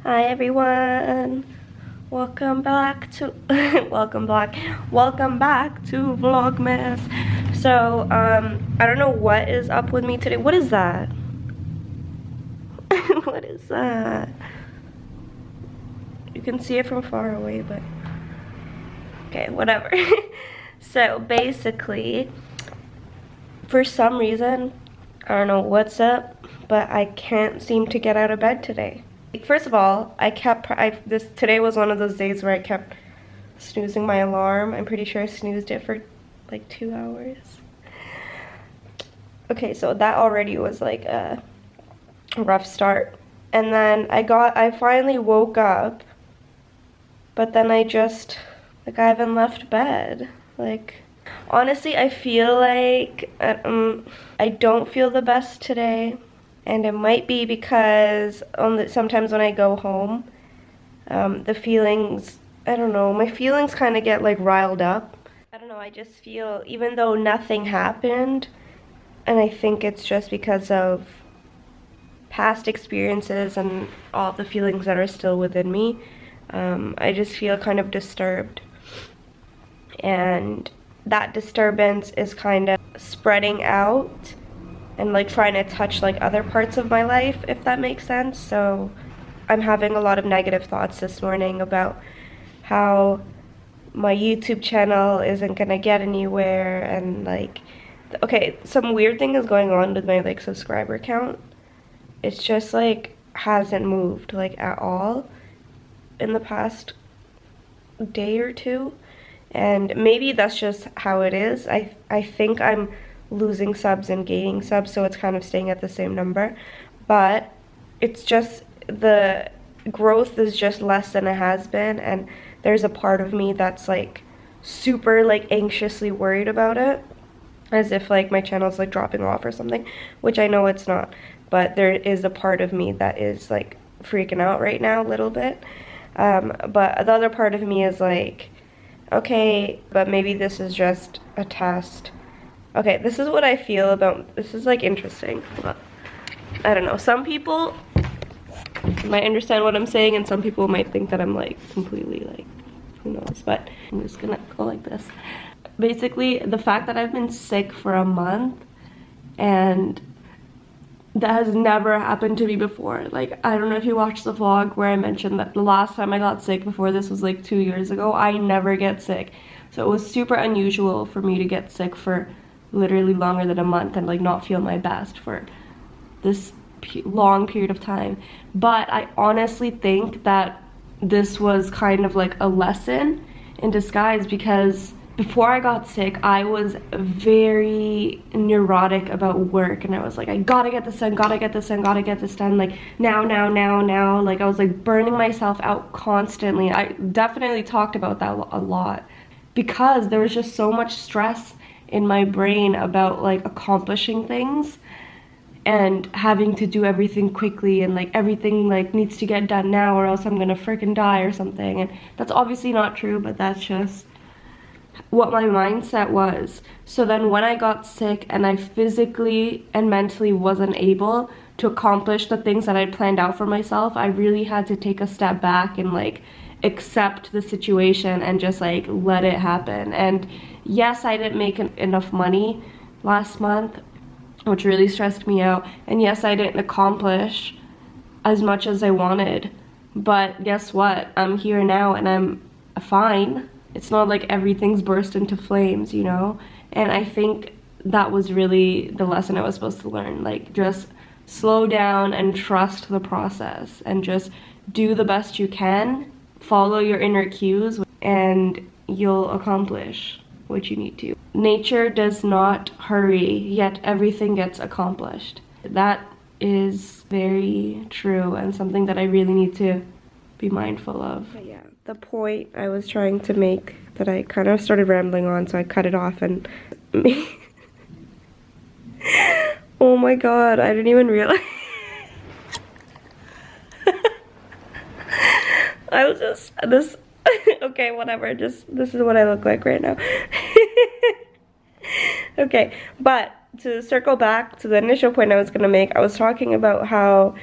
Hi everyone. Welcome back to welcome back to Vlogmas. So I don't know what is up with me today. What is that? What is that? You can see it from far away, but okay, whatever. So basically, for some reason, I don't know what's up, but I can't seem to get out of bed today. First of all, today was one of those days where I kept snoozing my alarm. I'm pretty sure I snoozed it for like 2 hours. Okay, so that already was like a rough start. And then I finally woke up, but then I haven't left bed. Like, honestly, I feel like I don't feel the best today. And it might be because sometimes when I go home, the feelings, I don't know, my feelings kind of get like riled up. I don't know, I just feel, even though nothing happened, and I think it's just because of past experiences and all the feelings that are still within me, I just feel kind of disturbed. And that disturbance is kind of spreading out and like trying to touch like other parts of my life, if that makes sense. So I'm having a lot of negative thoughts this morning about how my YouTube channel isn't gonna get anywhere, and like, okay, some weird thing is going on with my like subscriber count. It's just like hasn't moved like at all in the past day or two, and maybe that's just how it is. I think I'm losing subs and gaining subs, so it's kind of staying at the same number, but it's just the growth is just less than it has been, and there's a part of me that's like super like anxiously worried about it, as if like my channel's like dropping off or something, which I know it's not, but there is a part of me that is like freaking out right now a little bit. But the other part of me is like, okay, but maybe this is just a test. Okay, this is what I feel about, this is like interesting. I don't know, some people might understand what I'm saying and some people might think that I'm like completely like, who knows, but I'm just gonna go like this. Basically, the fact that I've been sick for a month, and that has never happened to me before. Like, I don't know if you watched the vlog where I mentioned that the last time I got sick before this was like 2 years ago. I never get sick. So it was super unusual for me to get sick for literally longer than a month and like not feel my best for this long period of time. But I honestly think that this was kind of like a lesson in disguise, because before I got sick, I was very neurotic about work, and I was like, I gotta get this done, gotta get this done, gotta get this done, like now. Like, I was like burning myself out constantly. I definitely talked about that a lot, because there was just so much stress in my brain about like accomplishing things and having to do everything quickly, and like everything like needs to get done now or else I'm gonna freaking die or something. And that's obviously not true, but that's just what my mindset was. So then when I got sick and I physically and mentally wasn't able to accomplish the things that I'd planned out for myself, I really had to take a step back and like accept the situation and just like let it happen. And yes, I didn't make enough money last month, which really stressed me out, and yes, I didn't accomplish as much as I wanted, but guess what, I'm here now and I'm fine. It's not like everything's burst into flames, you know? And I think that was really the lesson I was supposed to learn. Like, just slow down and trust the process and just do the best you can, follow your inner cues, and you'll accomplish what you need to. Nature does not hurry, yet everything gets accomplished. That is very true and something that I really need to be mindful of. But yeah, the point I was trying to make that I kind of started rambling on, so I cut it off and oh my god, I didn't even realize. I was just this okay, whatever, just this is what I look like right now. Okay, but to circle back to the initial point I was gonna make, I was talking about how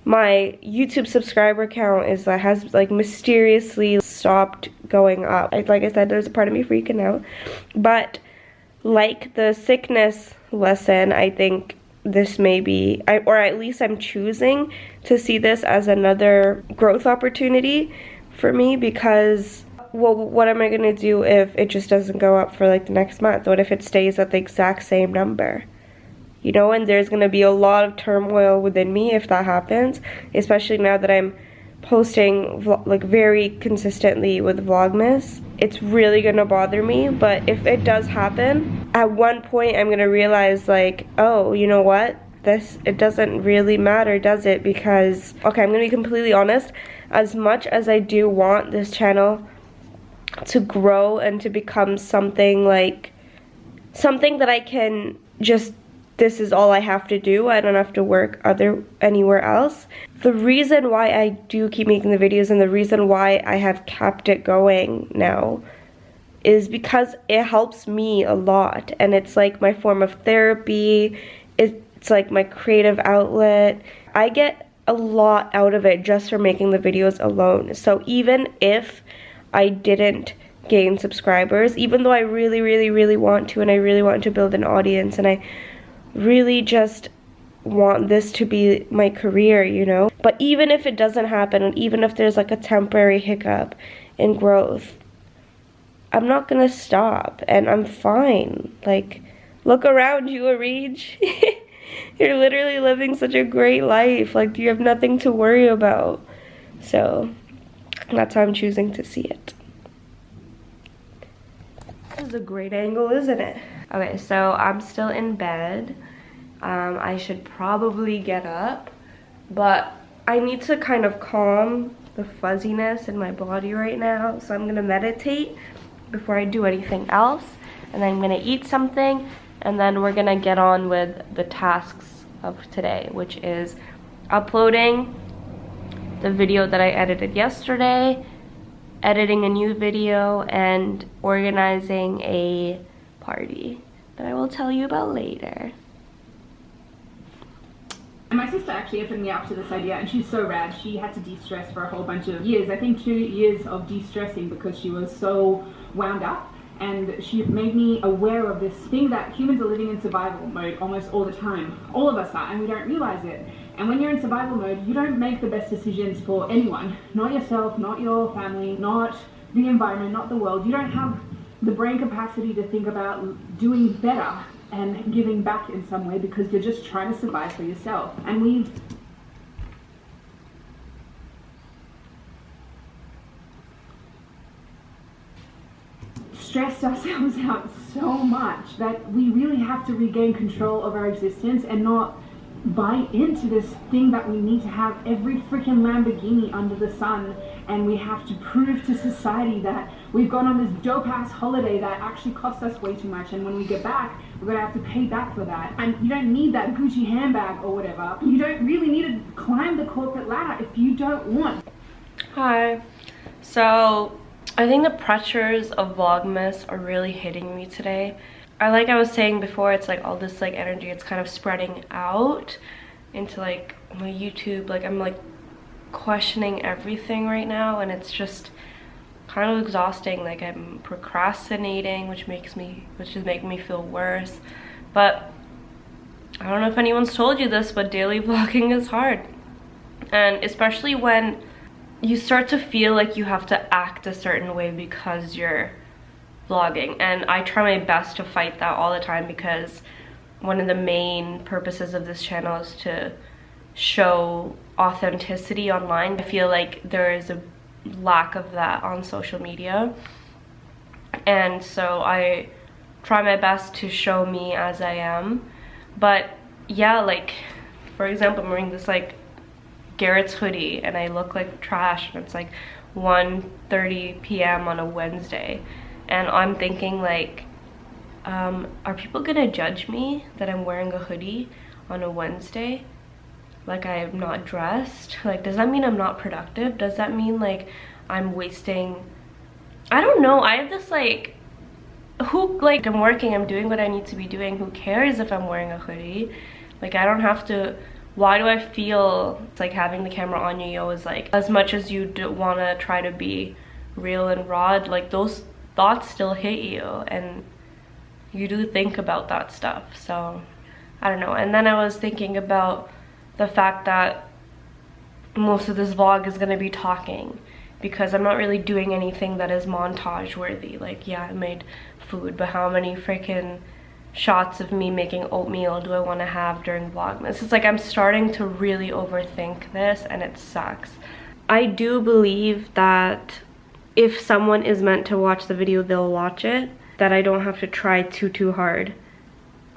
my YouTube subscriber count has like mysteriously stopped going up. Like I said, there's a part of me freaking out. But like the sickness lesson, I think this may be, or at least I'm choosing to see this as another growth opportunity for me, because, well, what am I gonna do if it just doesn't go up for like the next month? What if it stays at the exact same number? You know, and there's gonna be a lot of turmoil within me if that happens, especially now that I'm posting like very consistently with Vlogmas. It's really gonna bother me. But if it does happen, at one point I'm gonna realize like, oh, you know what, it doesn't really matter, does it? Because, okay, I'm gonna be completely honest, as much as I do want this channel to grow and to become something that I can just, this is all I have to do, I don't have to work anywhere else. The reason why I do keep making the videos and the reason why I have kept it going now is because it helps me a lot, and it's like my form of therapy, it's like my creative outlet. I get a lot out of it just for making the videos alone. So even if I didn't gain subscribers, even though I really, really, really want to, and I really want to build an audience, and I really just want this to be my career, you know? But even if it doesn't happen, and even if there's like a temporary hiccup in growth, I'm not gonna stop, and I'm fine. Like, look around you, Arij. You're literally living such a great life. Like, you have nothing to worry about. So that's how I'm choosing to see it. This is a great angle, isn't it? Okay, so I'm still in bed. I should probably get up, but I need to kind of calm the fuzziness in my body right now. So I'm gonna meditate before I do anything else, and then I'm gonna eat something, and then we're gonna get on with the tasks of today, which is uploading the video that I edited yesterday, editing a new video, and organizing a party that I will tell you about later. My sister actually opened me up to this idea, and she's so rad. She had to de-stress for a whole bunch of years, I think 2 years of de-stressing, because she was so wound up. And she made me aware of this thing that humans are living in survival mode almost all the time. All of us are, and we don't realize it. And when you're in survival mode, you don't make the best decisions for anyone. Not yourself, not your family, not the environment, not the world. You don't have the brain capacity to think about doing better and giving back in some way, because you're just trying to survive for yourself. And we've stressed ourselves out so much that we really have to regain control of our existence and not buy into this thing that we need to have every freaking Lamborghini under the sun, and we have to prove to society that we've gone on this dope ass holiday that actually cost us way too much, and when we get back we're gonna have to pay back for that. And you don't need that Gucci handbag or whatever. You don't really need to climb the corporate ladder if you don't want. Hi. So I think the pressures of Vlogmas are really hitting me today. Like I was saying before, it's like all this like energy, it's kind of spreading out into like my YouTube. Like I'm like questioning everything right now, and it's just kind of exhausting. Like I'm procrastinating, which is making me feel worse. But I don't know if anyone's told you this, but daily vlogging is hard. And especially when you start to feel like you have to act a certain way because you're vlogging. And I try my best to fight that all the time, because one of the main purposes of this channel is to show authenticity online. I feel like there is a lack of that on social media, and so I try my best to show me as I am. But yeah, like for example, I'm wearing this like Garrett's hoodie and I look like trash, and it's like 1:30 p.m. on a Wednesday, and I'm thinking like, are people gonna judge me that I'm wearing a hoodie on a Wednesday? Like I'm not dressed? Like, does that mean I'm not productive? Does that mean like I'm wasting? I don't know. I have this like, like I'm working, I'm doing what I need to be doing. Who cares if I'm wearing a hoodie? Like I don't have to why do I feel it's like having the camera on you, always like, as much as you want to try to be real and raw, like those thoughts still hit you and you do think about that stuff. So I don't know. And then I was thinking about the fact that most of this vlog is going to be talking, because I'm not really doing anything that is montage worthy. Like, yeah, I made food, but how many freaking shots of me making oatmeal do I want to have during Vlogmas? It's like I'm starting to really overthink this, and it sucks. I do believe that if someone is meant to watch the video, they'll watch it, that I don't have to try too hard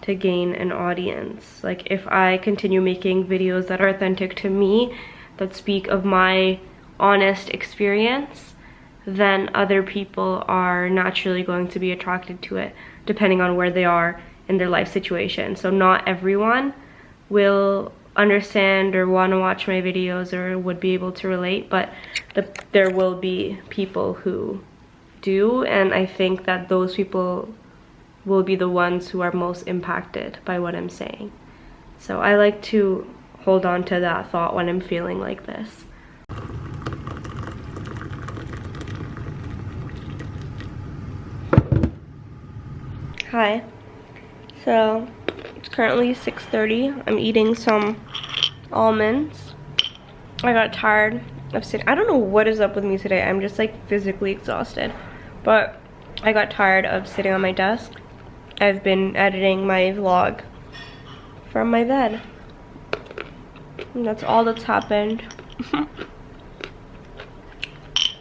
to gain an audience. Like, if I continue making videos that are authentic to me, that speak of my honest experience, then other people are naturally going to be attracted to it, depending on where they are in their life situation. So not everyone will understand or want to watch my videos or would be able to relate, but there will be people who do, and I think that those people will be the ones who are most impacted by what I'm saying. So I like to hold on to that thought when I'm feeling like this. Hi. So it's currently 6:30. I'm eating some almonds. I got tired of sitting. I don't know what is up with me today. I'm just like physically exhausted. But I got tired of sitting on my desk. I've been editing my vlog from my bed. And that's all that's happened.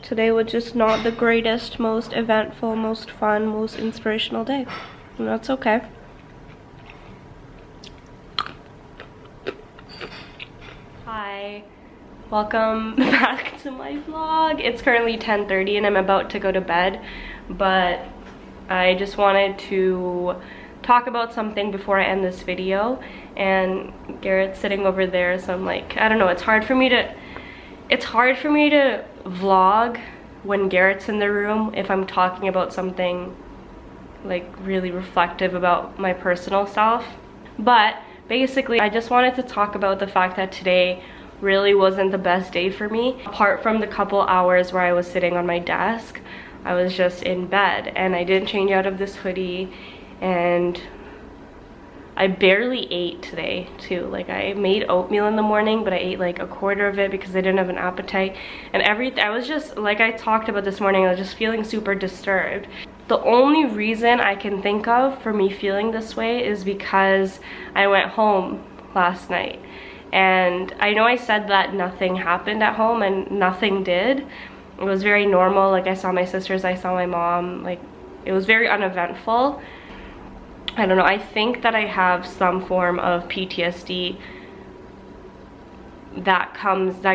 Today was just not the greatest, most eventful, most fun, most inspirational day. And that's okay. Hi, welcome back to my vlog. It's currently 10:30 and I'm about to go to bed, but I just wanted to talk about something before I end this video. And Garrett's sitting over there, so I'm like, I don't know, it's hard for me to vlog when Garrett's in the room if I'm talking about something like really reflective about my personal self. But basically, I just wanted to talk about the fact that today really wasn't the best day for me. Apart from the couple hours where I was sitting on my desk, I was just in bed and I didn't change out of this hoodie, and I barely ate today too. Like, I made oatmeal in the morning, but I ate like a quarter of it because I didn't have an appetite. And I was just, like I talked about this morning, I was just feeling super disturbed. The only reason I can think of for me feeling this way is because I went home last night. And I know I said that nothing happened at home, and nothing did. It was very normal. Like, I saw my sisters, I saw my mom. Like, it was very uneventful. I don't know, I think that I have some form of PTSD that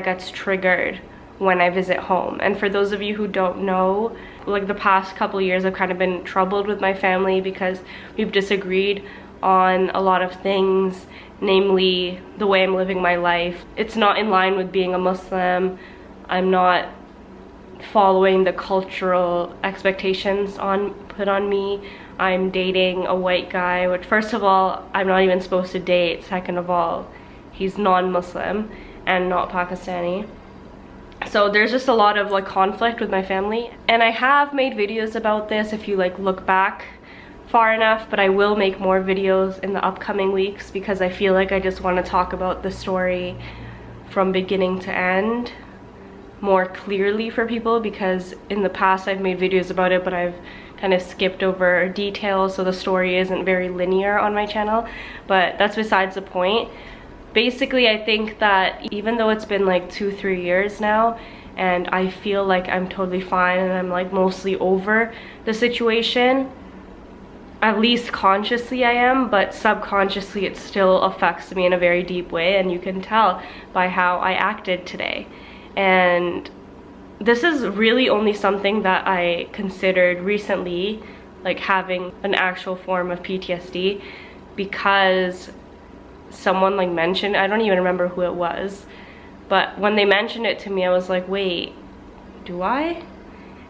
gets triggered when I visit home. And for those of you who don't know, like, the past couple years I've kind of been troubled with my family because we've disagreed on a lot of things, namely the way I'm living my life. It's not in line with being a Muslim. I'm not following the cultural expectations put on me. I'm dating a white guy, which, first of all, I'm not even supposed to date. Second of all, he's non-Muslim and not Pakistani. So there's just a lot of like conflict with my family. And I have made videos about this if you like look back far enough, but I will make more videos in the upcoming weeks because I feel like I just want to talk about the story from beginning to end more clearly for people, because in the past I've made videos about it, but I've kind of skipped over details, so the story isn't very linear on my channel. But that's besides the point. Basically, I think that even though it's been like 2-3 years now and I feel like I'm totally fine and I'm like mostly over the situation, at least consciously I am, but subconsciously it still affects me in a very deep way, and you can tell by how I acted today. And this is really only something that I considered recently, like having an actual form of PTSD, because someone like mentioned, I don't even remember who it was, but when they mentioned it to me, I was like, wait, do I?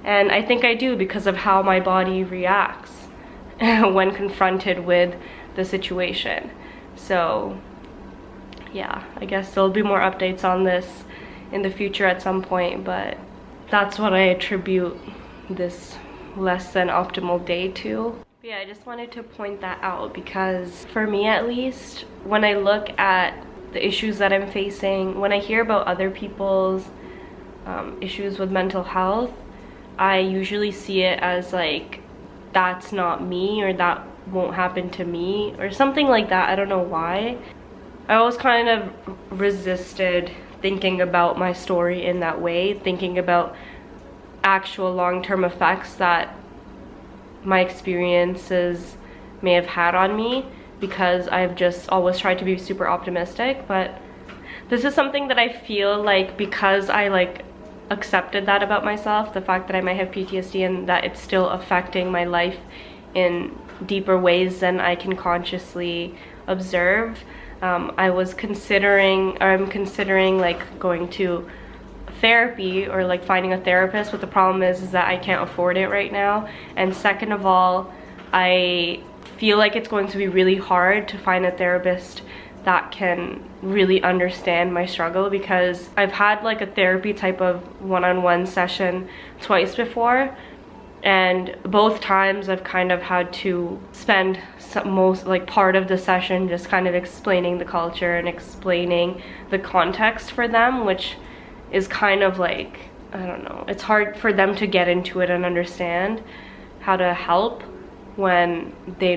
And I think I do, because of how my body reacts when confronted with the situation. So yeah, I guess there'll be more updates on this in the future at some point, but that's what I attribute this less than optimal day to. But yeah, I just wanted to point that out because for me at least, when I look at the issues that I'm facing, when I hear about other people's issues with mental health, I usually see it as like, that's not me, or that won't happen to me, or something like that. I don't know why. I always kind of resisted thinking about my story in that way, thinking about actual long-term effects that my experiences may have had on me, because I've just always tried to be super optimistic. But this is something that I feel like, because I like accepted that about myself, the fact that I might have PTSD and that it's still affecting my life in deeper ways than I can consciously observe. I'm considering like going to therapy or like finding a therapist, but the problem is that I can't afford it right now. And second of all, I feel like it's going to be really hard to find a therapist that can really understand my struggle, because I've had like a therapy type of one-on-one session twice before, and both times I've kind of had to spend part of the session just kind of explaining the culture and explaining the context for them, which is kind of like, I don't know, it's hard for them to get into it and understand how to help when they're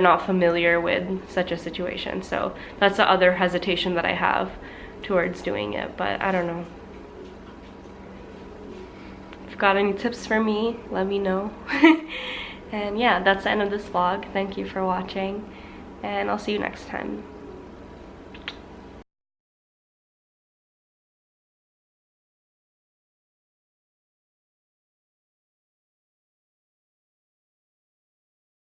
not familiar with such a situation. So that's the other hesitation that I have towards doing it, but I don't know. If you've got any tips for me, let me know. And yeah, that's the end of this vlog. Thank you for watching, and I'll see you next time.